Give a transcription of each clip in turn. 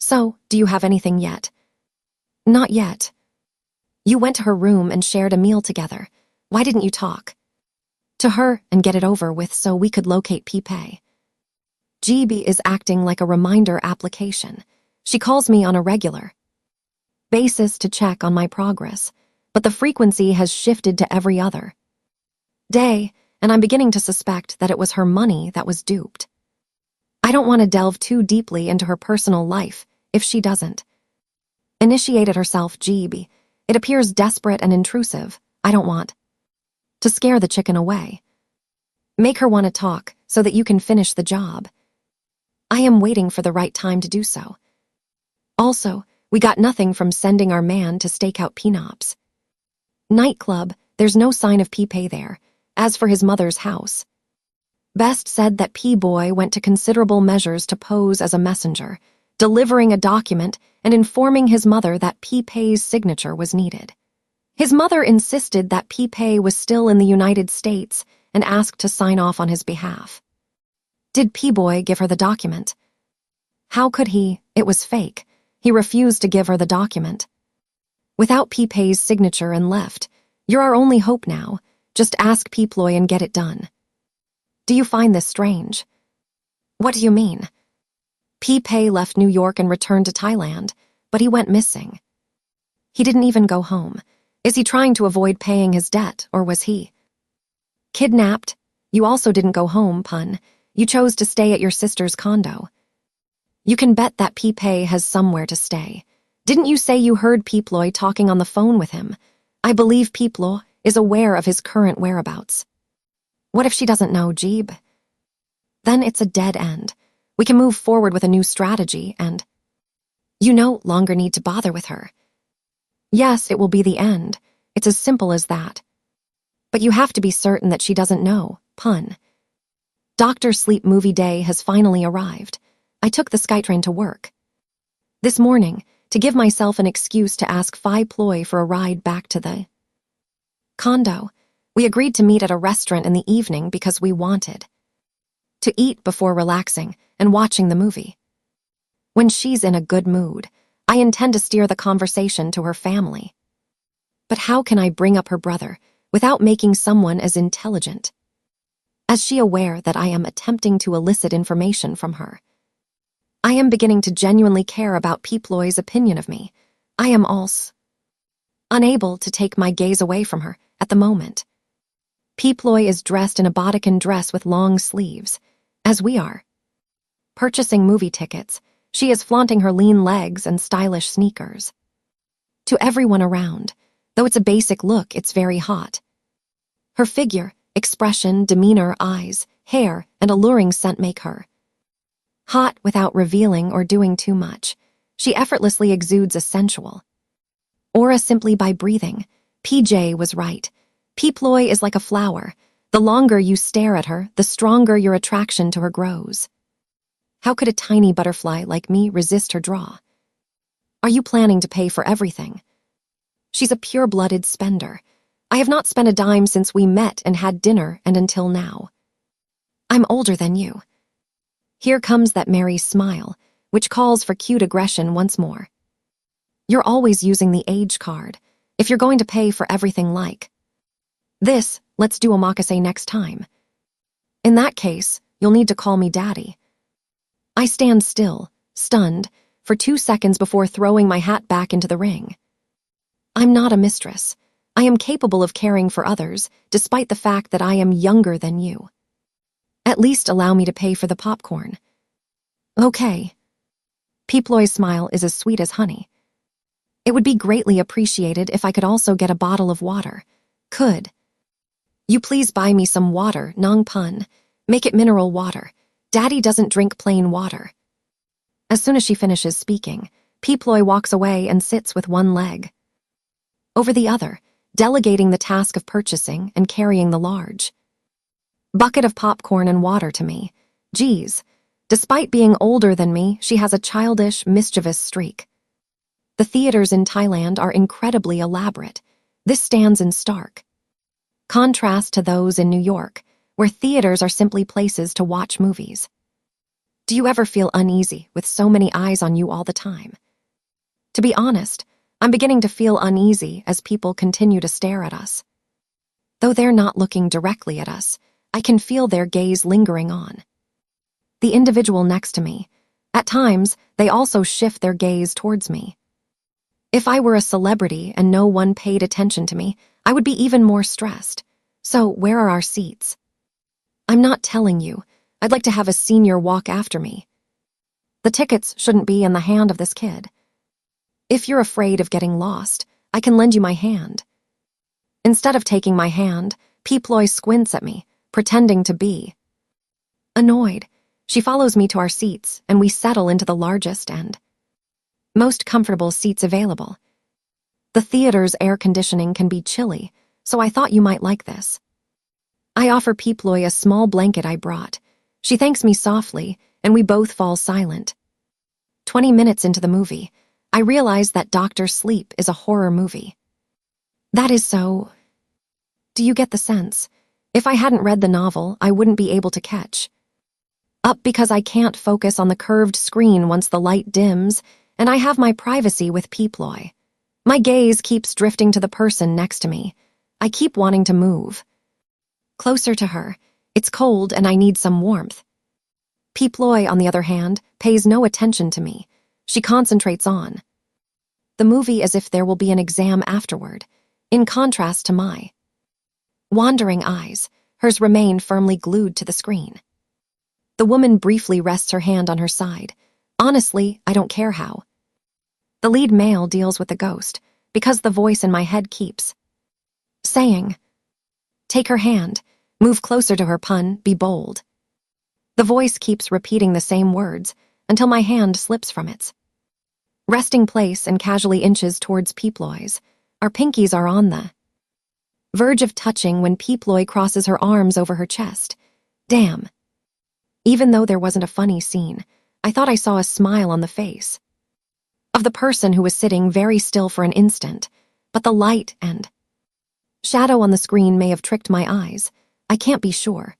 So, do you have anything yet? Not yet. You went to her room and shared a meal together. Why didn't you talk to her and get it over with so we could locate P-Pay? GB is acting like a reminder application. She calls me on a regular basis to check on my progress, but the frequency has shifted to every other day, and I'm beginning to suspect that it was her money that was duped. I don't want to delve too deeply into her personal life if she doesn't initiate it herself. GB, it appears desperate and intrusive. I don't want to scare the chicken away. Make her want to talk so that you can finish the job. I am waiting for the right time to do so. Also, we got nothing from sending our man to stake out Penops nightclub. There's no sign of P-Pay there. As for his mother's house, Best said that P-Boy went to considerable measures to pose as a messenger, delivering a document and informing his mother that P-Pay's signature was needed. His mother insisted that P-Pay was still in the United States and asked to sign off on his behalf. Did P-Boy give her the document? How could he? It was fake. He refused to give her the document without P-Pay's signature and left. You're our only hope now. Just ask P-Ploy and get it done. Do you find this strange? What do you mean? P-Pay left New York and returned to Thailand, but he went missing. He didn't even go home. Is he trying to avoid paying his debt, or was he kidnapped? You also didn't go home, Pun. You chose to stay at your sister's condo. You can bet that P-Pay has somewhere to stay. Didn't you say you heard P-Ploy talking on the phone with him? I believe P-Ploy is aware of his current whereabouts. What if she doesn't know, Jeeb? Then it's a dead end. We can move forward with a new strategy and you no longer need to bother with her. Yes, it will be the end. It's as simple as that. But you have to be certain that she doesn't know, Pun. Dr. Sleep movie day has finally arrived. I took the SkyTrain to work this morning to give myself an excuse to ask Phi Ploy for a ride back to the condo. We agreed to meet at a restaurant in the evening because we wanted to eat before relaxing and watching the movie. When she's in a good mood, I intend to steer the conversation to her family. But how can I bring up her brother without making someone as intelligent as she aware that I am attempting to elicit information from her? I am beginning to genuinely care about P-Ploy's opinion of me. I am also unable to take my gaze away from her at the moment. P-Ploy is dressed in a bodycon dress with long sleeves, as we are purchasing movie tickets. She is flaunting her lean legs and stylish sneakers. To everyone around, though it's a basic look, it's very hot. Her figure, expression, demeanor, eyes, hair, and alluring scent make her hot without revealing or doing too much. She effortlessly exudes a sensual aura simply by breathing. PJ was right. P-Ploy is like a flower. The longer you stare at her, the stronger your attraction to her grows. How could a tiny butterfly like me resist her draw? Are you planning to pay for everything? She's a pure-blooded spender. I have not spent a dime since we met and had dinner and until now. I'm older than you. Here comes that merry smile, which calls for cute aggression once more. You're always using the age card. If you're going to pay for everything like this, let's do omakase next time. In that case, you'll need to call me Daddy. I stand still, stunned, for 2 seconds before throwing my hat back into the ring. I'm not a mistress. I am capable of caring for others, despite the fact that I am younger than you. At least allow me to pay for the popcorn. Okay. P-Ploy's smile is as sweet as honey. It would be greatly appreciated if I could also get a bottle of water. Could you please buy me some water, Nong Pun? Make it mineral water. Daddy doesn't drink plain water. As soon as she finishes speaking, P-Ploy walks away and sits with one leg over the other, delegating the task of purchasing and carrying the large bucket of popcorn and water to me. Geez, despite being older than me, she has a childish, mischievous streak. The theaters in Thailand are incredibly elaborate. This stands in stark contrast to those in New York, where theaters are simply places to watch movies. Do you ever feel uneasy with so many eyes on you all the time? To be honest, I'm beginning to feel uneasy as people continue to stare at us. Though they're not looking directly at us, I can feel their gaze lingering on. The individual next to me, at times, they also shift their gaze towards me. If I were a celebrity and no one paid attention to me, I would be even more stressed. So, where are our seats? I'm not telling you. I'd like to have a senior walk after me. The tickets shouldn't be in the hand of this kid. If you're afraid of getting lost, I can lend you my hand. Instead of taking my hand, Ploy squints at me, pretending to be annoyed. She follows me to our seats, and we settle into the largest and most comfortable seats available. The theater's air conditioning can be chilly, so I thought you might like this. I offer Ploy a small blanket I brought. She thanks me softly, and we both fall silent. 20 minutes into the movie, I realize that Dr. Sleep is a horror movie. That is so... Do you get the sense? If I hadn't read the novel, I wouldn't be able to catch up because I can't focus on the curved screen once the light dims, and I have my privacy with Ploy. My gaze keeps drifting to the person next to me. I keep wanting to move closer to her. It's cold and I need some warmth. Ploy, on the other hand, pays no attention to me. She concentrates on the movie as if there will be an exam afterward, in contrast to my wandering eyes. Hers remain firmly glued to the screen. The woman briefly rests her hand on her side. Honestly, I don't care how. The lead male deals with the ghost, because the voice in my head keeps saying, "Take her hand, move closer to her, pun, be bold." The voice keeps repeating the same words until my hand slips from its resting place and casually inches towards Ploy's. Our pinkies are on the verge of touching when Ploy crosses her arms over her chest. Damn. Even though there wasn't a funny scene, I thought I saw a smile on the face of the person who was sitting very still for an instant, but the light and shadow on the screen may have tricked my eyes. I can't be sure.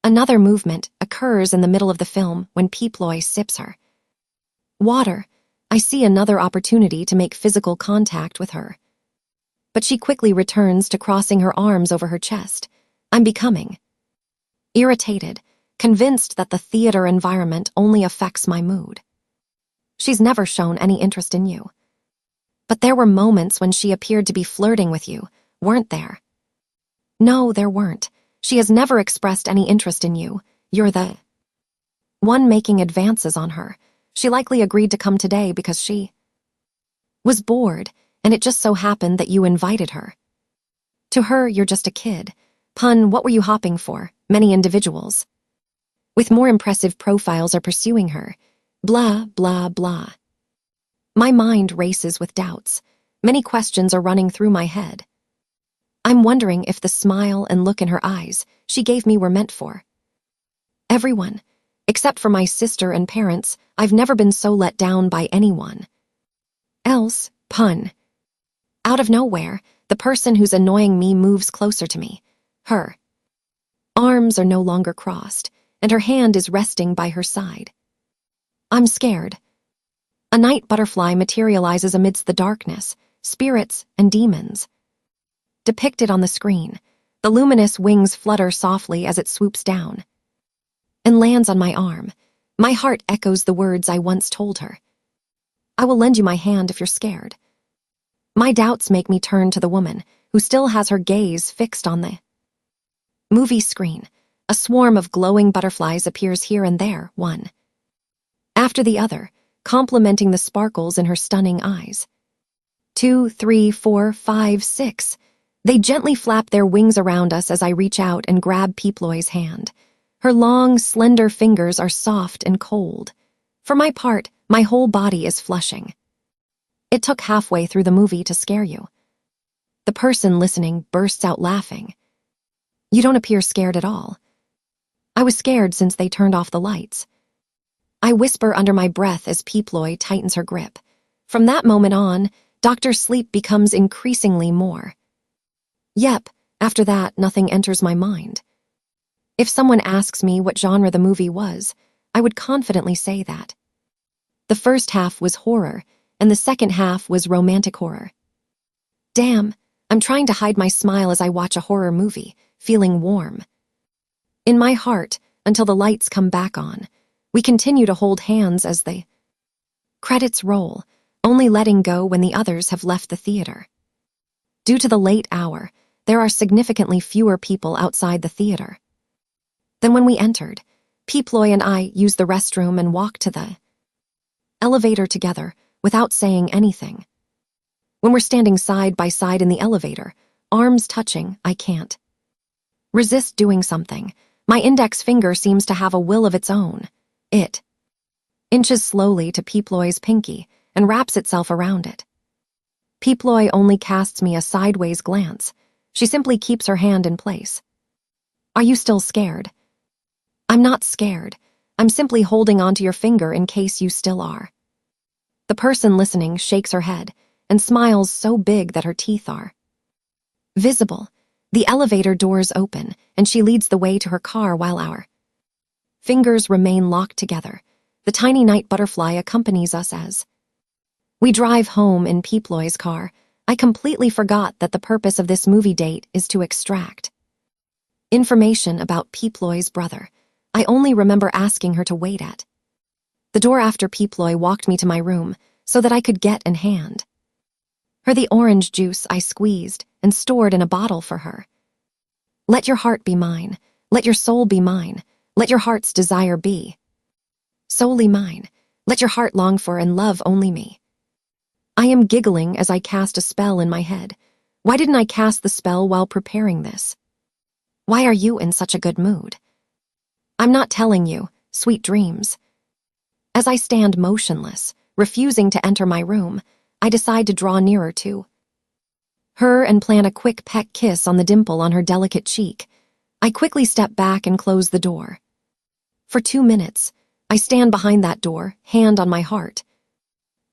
Another movement occurs in the middle of the film when Ploy sips her water. I see another opportunity to make physical contact with her. But she quickly returns to crossing her arms over her chest. I'm becoming irritated, convinced that the theater environment only affects my mood. She's never shown any interest in you. But there were moments when she appeared to be flirting with you, weren't there? No, there weren't. She has never expressed any interest in you. You're the one making advances on her. She likely agreed to come today because she was bored, and it just so happened that you invited her. To her, you're just a kid. Pun, what were you hopping for? Many individuals with more impressive profiles are pursuing her. Blah, blah, blah. My mind races with doubts. Many questions are running through my head. I'm wondering if the smile and look in her eyes she gave me were meant for everyone. Except for my sister and parents, I've never been so let down by anyone else. Pun. Out of nowhere, the person who's annoying me moves closer to me. Her arms are no longer crossed, and her hand is resting by her side. I'm scared. A night butterfly materializes amidst the darkness, spirits and demons. Depicted on the screen, the luminous wings flutter softly as it swoops down and lands on my arm. My heart echoes the words I once told her. I will lend you my hand if you're scared. My doubts make me turn to the woman, who still has her gaze fixed on the movie screen. A swarm of glowing butterflies appears here and there, one after the other, complementing the sparkles in her stunning eyes. 2, 3, 4, 5, 6. They gently flap their wings around us as I reach out and grab Ploy's hand. Her long, slender fingers are soft and cold. For my part, my whole body is flushing. It took halfway through the movie to scare you. The person listening bursts out laughing. You don't appear scared at all. I was scared since they turned off the lights. I whisper under my breath as Ploy tightens her grip. From that moment on, Dr. Sleep becomes increasingly more. Yep, after that, nothing enters my mind. If someone asks me what genre the movie was, I would confidently say that. The first half was horror, and the second half was romantic horror. Damn, I'm trying to hide my smile as I watch a horror movie, feeling warm. In my heart, until the lights come back on, we continue to hold hands as the credits roll, only letting go when the others have left the theater. Due to the late hour, there are significantly fewer people outside the theater than when we entered. Ploy and I used the restroom and walked to the elevator together without saying anything. When we're standing side by side in the elevator, arms touching, I can't resist doing something. My index finger seems to have a will of its own. It inches slowly to Ploy's pinky and wraps itself around it. Ploy only casts me a sideways glance. She simply keeps her hand in place. Are you still scared? I'm not scared. I'm simply holding onto your finger in case you still are. The person listening shakes her head and smiles so big that her teeth are visible. The elevator doors open and she leads the way to her car while our fingers remain locked together. The tiny night butterfly accompanies us as we drive home in Ploy's car. I completely forgot that the purpose of this movie date is to extract information about Ploy's brother. I only remember asking her to wait at the door after Ploy walked me to my room so that I could get in hand her the orange juice I squeezed and stored in a bottle for her. Let your heart be mine. Let your soul be mine. Let your heart's desire be solely mine. Let your heart long for and love only me. I am giggling as I cast a spell in my head. Why didn't I cast the spell while preparing this? Why are you in such a good mood? I'm not telling you, sweet dreams. As I stand motionless, refusing to enter my room, I decide to draw nearer to her and plan a quick peck kiss on the dimple on her delicate cheek. I quickly step back and close the door. For 2 minutes, I stand behind that door, hand on my heart.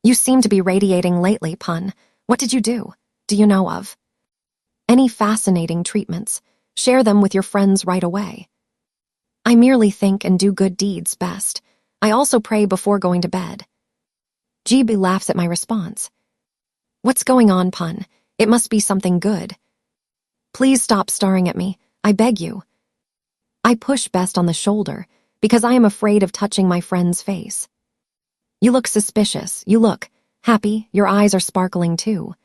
You seem to be radiating lately, Pun. What did you do? Do you know of any fascinating treatments? Share them with your friends right away. I merely think and do good deeds best. I also pray before going to bed. GB laughs at my response. What's going on, Pun? It must be something good. Please stop staring at me, I beg you. I push Best on the shoulder because I am afraid of touching my friend's face. You look suspicious. You look happy. Your eyes are sparkling too.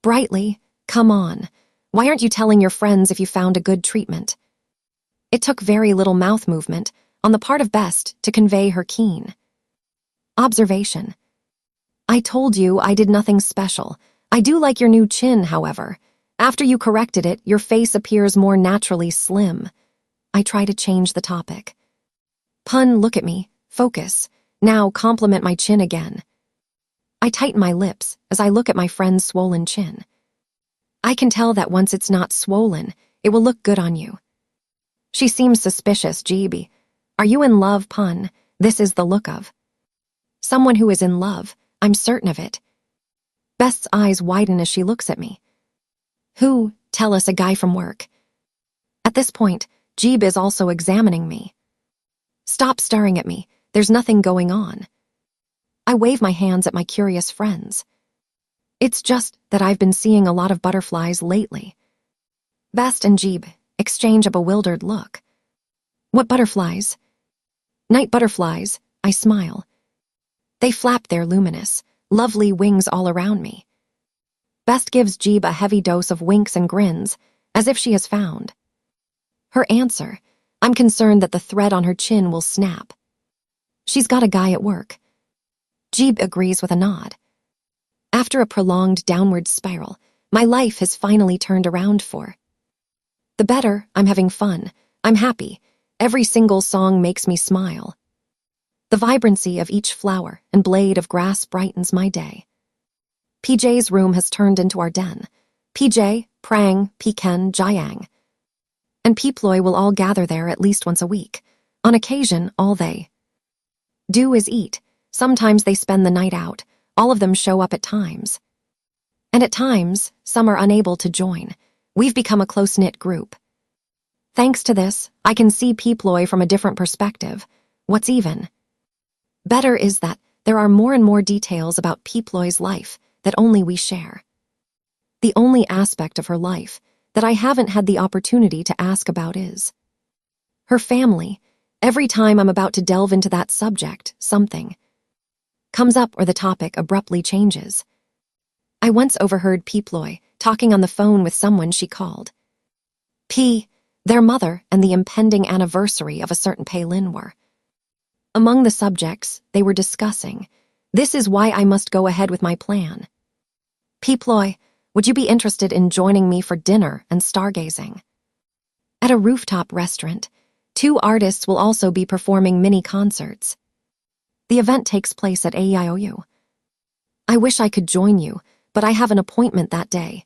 Brightly. Come on. Why aren't you telling your friends if you found a good treatment? It took very little mouth movement on the part of Best to convey her keen observation. I told you I did nothing special. I do like your new chin, however. After you corrected it, your face appears more naturally slim. I try to change the topic. Pun, look at me. Focus. Now compliment my chin again. I tighten my lips as I look at my friend's swollen chin. I can tell that once it's not swollen, it will look good on you. She seems suspicious, GB. Are you in love, Pun? This is the look of someone who is in love. I'm certain of it. Best's eyes widen as she looks at me. Who? Tell us, a guy from work. At this point, Jeeb is also examining me. Stop staring at me. There's nothing going on. I wave my hands at my curious friends. It's just that I've been seeing a lot of butterflies lately. Best and Jeeb exchange a bewildered look. What butterflies? Night butterflies, I smile. They flap their luminous, lovely wings all around me. Best gives Jeeb a heavy dose of winks and grins, as if she has found her answer. I'm concerned that the thread on her chin will snap. She's got a guy at work. Jeeb agrees with a nod. After a prolonged downward spiral, my life has finally turned around for the better. I'm having fun. I'm happy. Every single song makes me smile. The vibrancy of each flower and blade of grass brightens my day. PJ's room has turned into our den. PJ, Prang, Piken, Jiang, and Ploy will all gather there at least once a week. On occasion, all they do is eat. Sometimes they spend the night out. All of them show up at times. And at times, some are unable to join. We've become a close-knit group. Thanks to this, I can see Ploy from a different perspective. What's even better is that there are more and more details about Piploy's life that only we share. The only aspect of her life that I haven't had the opportunity to ask about is her family. Every time I'm about to delve into that subject, something comes up or the topic abruptly changes. I once overheard Piploy talking on the phone with someone she called their mother, and the impending anniversary of a certain Paylin were among the subjects they were discussing. This is why I must go ahead with my plan. Piploy, would you be interested in joining me for dinner and stargazing? At a rooftop restaurant, 2 artists will also be performing mini concerts. The event takes place at AEIOU. I wish I could join you, but I have an appointment that day.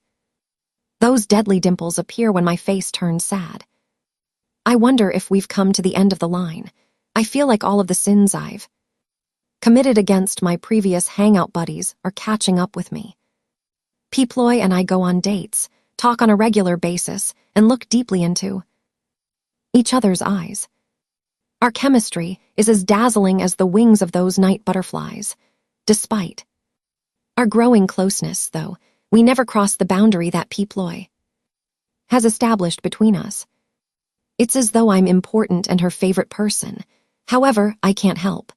Those deadly dimples appear when my face turns sad. I wonder if we've come to the end of the line. I feel like all of the sins I've committed against my previous hangout buddies are catching up with me. Piploy and I go on dates, talk on a regular basis, and look deeply into each other's eyes. Our chemistry is as dazzling as the wings of those night butterflies. Despite our growing closeness, though, we never cross the boundary that Piploy has established between us. It's as though I'm important and her favorite person. However, I can't help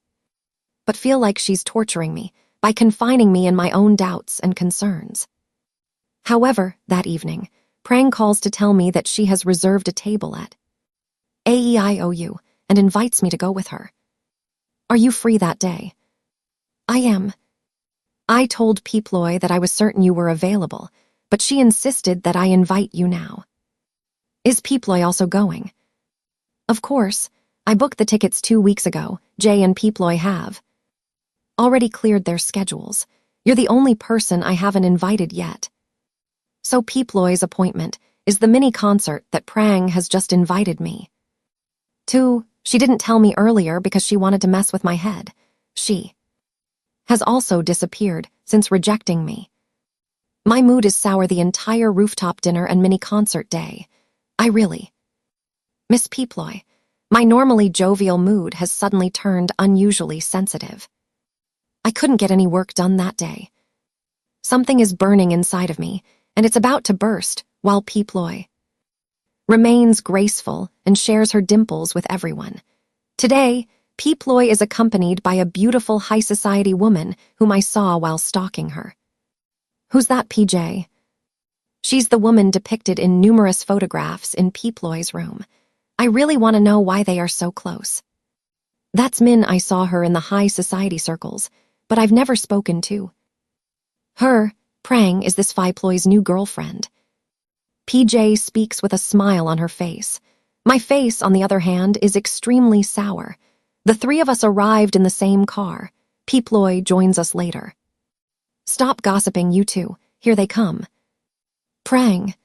but feel like she's torturing me by confining me in my own doubts and concerns. However, that evening, Prang calls to tell me that she has reserved a table at AEIOU and invites me to go with her. Are you free that day? I am. I told Piploy that I was certain you were available, but she insisted that I invite you now. Is Piploy also going? Of course. I booked the tickets 2 weeks ago. Jay and Piploy have already cleared their schedules. You're the only person I haven't invited yet. So Piploy's appointment is the mini concert that Prang has just invited me to. She didn't tell me earlier because she wanted to mess with my head. She has also disappeared since rejecting me. My mood is sour the entire rooftop dinner and mini concert day. I really miss Piploy. My normally jovial mood has suddenly turned unusually sensitive. I couldn't get any work done that day. Something is burning inside of me, and it's about to burst, while Piploy remains graceful and shares her dimples with everyone. Today, Piploy is accompanied by a beautiful high society woman whom I saw while stalking her. Who's that, PJ? She's the woman depicted in numerous photographs in Piploy's room. I really want to know why they are so close. That's Min. I saw her in the high society circles, but I've never spoken to her. Prang is this Piploy's new girlfriend. PJ speaks with a smile on her face. My face, on the other hand, is extremely sour. The 3 of us arrived in the same car. Piploy joins us later. Stop gossiping, you two. Here they come. Prang.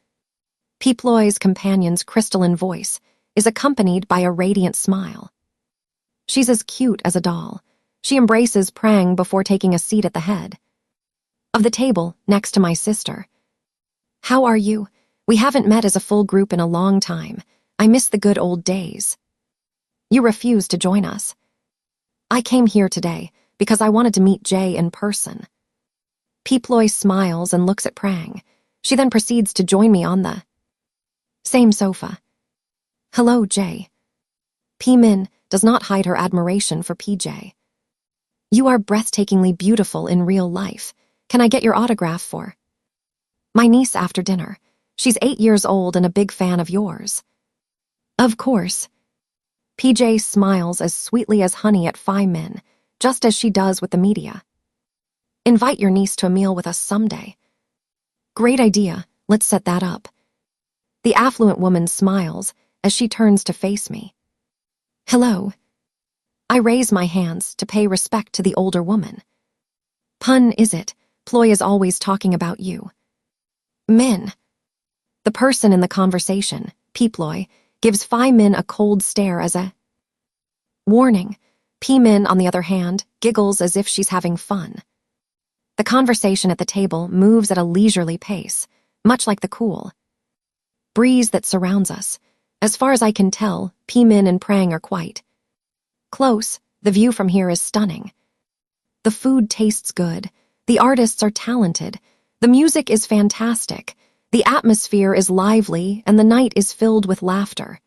Piploy's companion's crystalline voice is accompanied by a radiant smile. She's as cute as a doll. She embraces Prang before taking a seat at the head of the table next to my sister. How are you? We haven't met as a full group in a long time. I miss the good old days. You refused to join us. I came here today because I wanted to meet Jay in person. Piploy smiles and looks at Prang. She then proceeds to join me on the same sofa. Hello, Jay. Min does not hide her admiration for PJ. You are breathtakingly beautiful in real life. Can I get your autograph for my niece after dinner? She's 8 years old and a big fan of yours. Of course. PJ smiles as sweetly as honey at Min, just as she does with the media. Invite your niece to a meal with us someday. Great idea. Let's set that up. The affluent woman smiles as she turns to face me. Hello. I raise my hands to pay respect to the older woman. Pun, is it? Ploy is always talking about you. Min. The person in the conversation, Piploy, gives Min a cold stare as a warning. Min, on the other hand, giggles as if she's having fun. The conversation at the table moves at a leisurely pace, much like the cool breeze that surrounds us. As far as I can tell, Min and Prang are quite Close, the view from here is stunning. The food tastes good, the artists are talented, the music is fantastic, the atmosphere is lively, and the night is filled with laughter.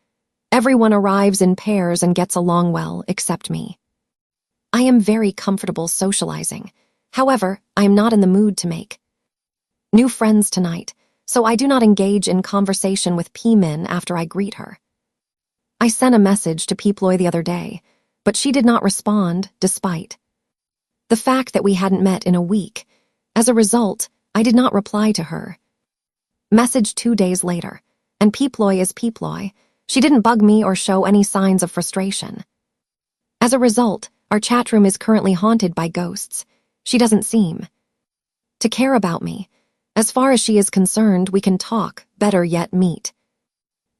Everyone arrives in pairs and gets along well, except me. I am very comfortable socializing. However, I am not in the mood to make new friends tonight, so I do not engage in conversation with P-Min after I greet her. I sent a message to P-Ploy the other day, but she did not respond despite the fact that we hadn't met in a week. As a result, I did not reply to her. Message 2 days later, and P-Ploy is P-Ploy. She didn't bug me or show any signs of frustration. As a result, our chat room is currently haunted by ghosts. She doesn't seem to care about me. As far as she is concerned, we can talk, better yet meet,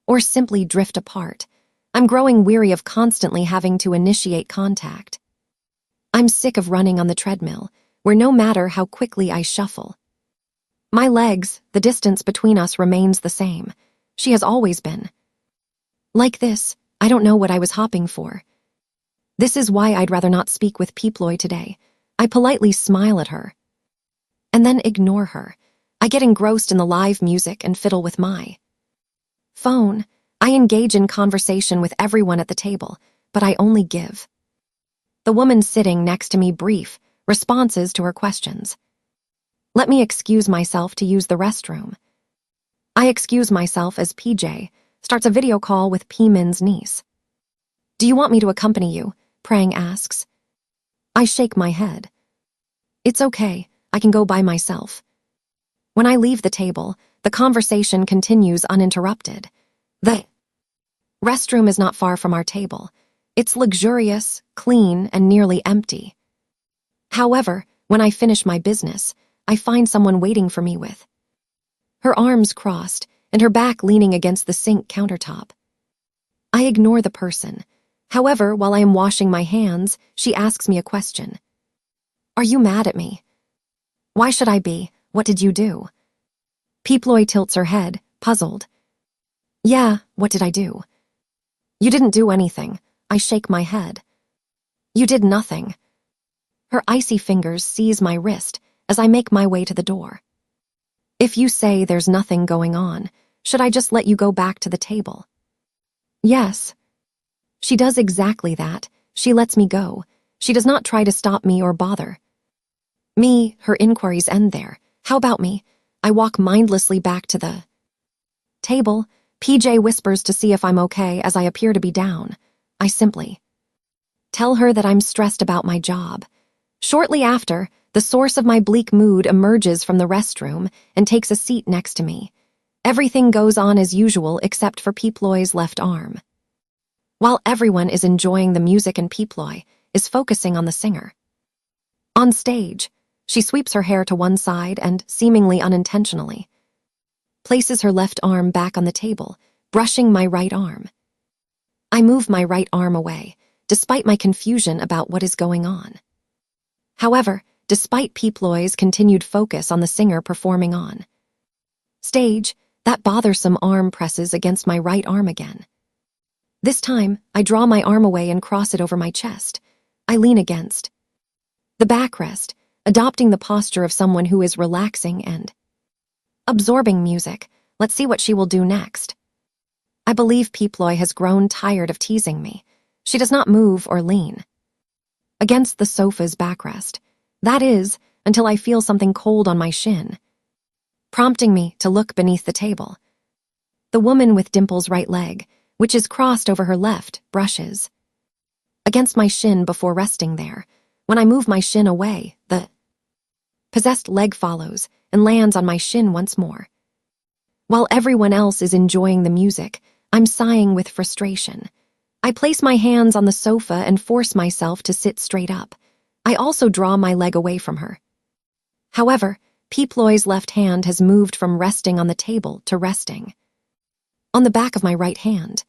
or simply drift apart. I'm growing weary of constantly having to initiate contact. I'm sick of running on the treadmill, where no matter how quickly I shuffle my legs, the distance between us remains the same. She has always been like this. I don't know what I was hopping for. This is why I'd rather not speak with P-Ploy today. I politely smile at her and then ignore her. I get engrossed in the live music and fiddle with my phone. I engage in conversation with everyone at the table, but I only give the woman sitting next to me brief responses to her questions. Let me excuse myself to use the restroom. I excuse myself as PJ starts a video call with P-Min's niece. Do you want me to accompany you? Prang asks. I shake my head. It's okay, I can go by myself. When I leave the table, the conversation continues uninterrupted. The restroom is not far from our table. It's luxurious, clean, and nearly empty. However, when I finish my business, I find someone waiting for me with her arms crossed and her back leaning against the sink countertop. I ignore the person. However, while I am washing my hands, she asks me a question. Are you mad at me? Why should I be? What did you do? P-Ploy tilts her head, puzzled. Yeah, what did I do? You didn't do anything. I shake my head. You did nothing. Her icy fingers seize my wrist as I make my way to the door. If you say there's nothing going on, should I just let you go back to the table? Yes. She does exactly that. She lets me go. She does not try to stop me or bother me. Her inquiries end there. How about me? I walk mindlessly back to the table. PJ whispers to see if I'm okay as I appear to be down. I simply tell her that I'm stressed about my job. Shortly after, the source of my bleak mood emerges from the restroom and takes a seat next to me. Everything goes on as usual except for P-Ploy's left arm. While everyone is enjoying the music and P-Ploy is focusing on the singer. On stage, she sweeps her hair to one side and, seemingly unintentionally, places her left arm back on the table, brushing my right arm. I move my right arm away, despite my confusion about what is going on. However, despite P-Ploy's continued focus on the singer performing on stage, that bothersome arm presses against my right arm again. This time, I draw my arm away and cross it over my chest. I lean against the backrest, adopting the posture of someone who is relaxing and absorbing music. Let's see what she will do next. I believe P-Ploy has grown tired of teasing me. She does not move or lean against the sofa's backrest. That is, until I feel something cold on my shin, prompting me to look beneath the table. The woman with Dimple's right leg, which is crossed over her left, brushes against my shin before resting there. When I move my shin away, the possessed leg follows and lands on my shin once more. While everyone else is enjoying the music, I'm sighing with frustration. I place my hands on the sofa and force myself to sit straight up. I also draw my leg away from her. However, P-Ploy's left hand has moved from resting on the table to resting on the back of my right hand.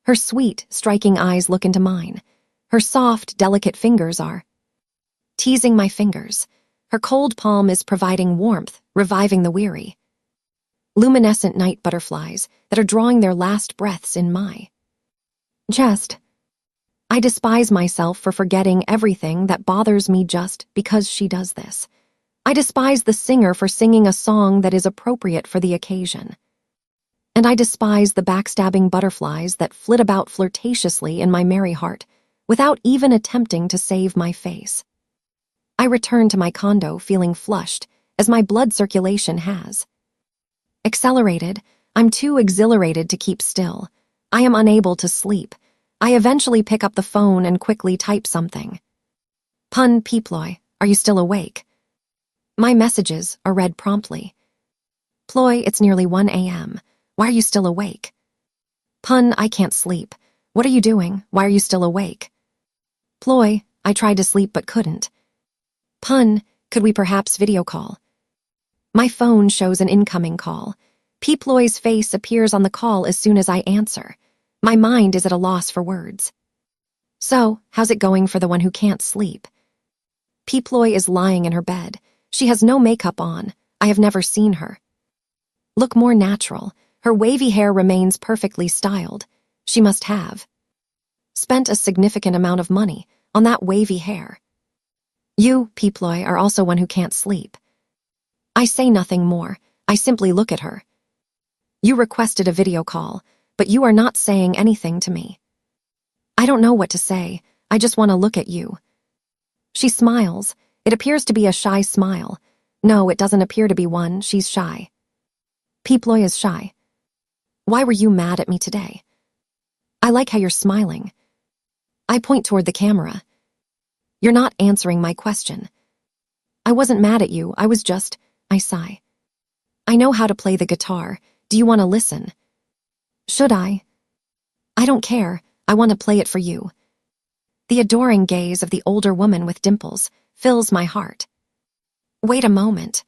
Her sweet, striking eyes look into mine. Her soft, delicate fingers are teasing my fingers. Her cold palm is providing warmth, reviving the weary, luminescent night butterflies that are drawing their last breaths in my chest. I despise myself for forgetting everything that bothers me just because she does this. I despise the singer for singing a song that is appropriate for the occasion. And I despise the backstabbing butterflies that flit about flirtatiously in my merry heart, without even attempting to save my face. I return to my condo feeling flushed, as my blood circulation has accelerated. I'm too exhilarated to keep still. I am unable to sleep. I eventually pick up the phone and quickly type something. Pun Ploy, are you still awake? My messages are read promptly. Ploy, it's nearly 1 a.m. Why are you still awake? Pun, I can't sleep. What are you doing? Why are you still awake? Ploy, I tried to sleep but couldn't. Pun, could we perhaps video call? My phone shows an incoming call. Ploy's face appears on the call as soon as I answer. My mind is at a loss for words. So, how's it going for the one who can't sleep? Ploy is lying in her bed. She has no makeup on. I have never seen her look more natural. Her wavy hair remains perfectly styled. She must have spent a significant amount of money on that wavy hair. You, Ploy, are also one who can't sleep. I say nothing more. I simply look at her. You requested a video call, but you are not saying anything to me. I don't know what to say. I just want to look at you. She smiles. It appears to be a shy smile. No, it doesn't appear to be one. She's shy. Ploy is shy. Why were you mad at me today? I like how you're smiling. I point toward the camera. You're not answering my question. I wasn't mad at you. I sigh. I know how to play the guitar. Do you want to listen? Should I? I don't care. I want to play it for you. The adoring gaze of the older woman with dimples fills my heart. Wait a moment.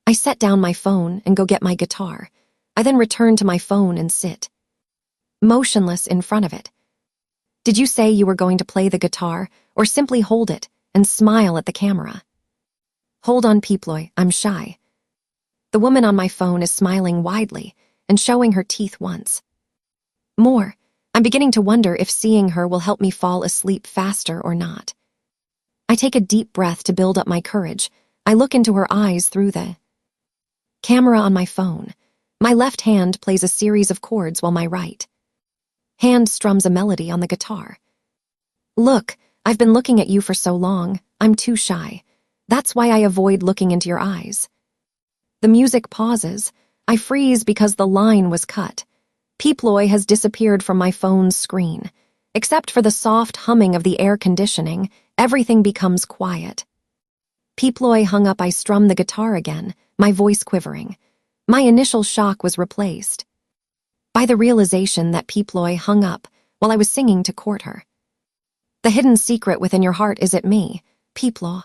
I set down my phone and go get my guitar. I then return to my phone and sit motionless in front of it. Did you say you were going to play the guitar, or simply hold it and smile at the camera? Hold on, Ploy, I'm shy. The woman on my phone is smiling widely and showing her teeth once more. I'm beginning to wonder if seeing her will help me fall asleep faster or not. I take a deep breath to build up my courage. I look into her eyes through the camera on my phone. My left hand plays a series of chords while my right hand strums a melody on the guitar. Look, I've been looking at you for so long, I'm too shy. That's why I avoid looking into your eyes. The music pauses. I freeze because the line was cut. Ploy has disappeared from my phone's screen. Except for the soft humming of the air conditioning, everything becomes quiet. Ploy hung up. I strum the guitar again, my voice quivering. My initial shock was replaced by the realization that Ploy hung up while I was singing to court her. The hidden secret within your heart is it me, Ploy.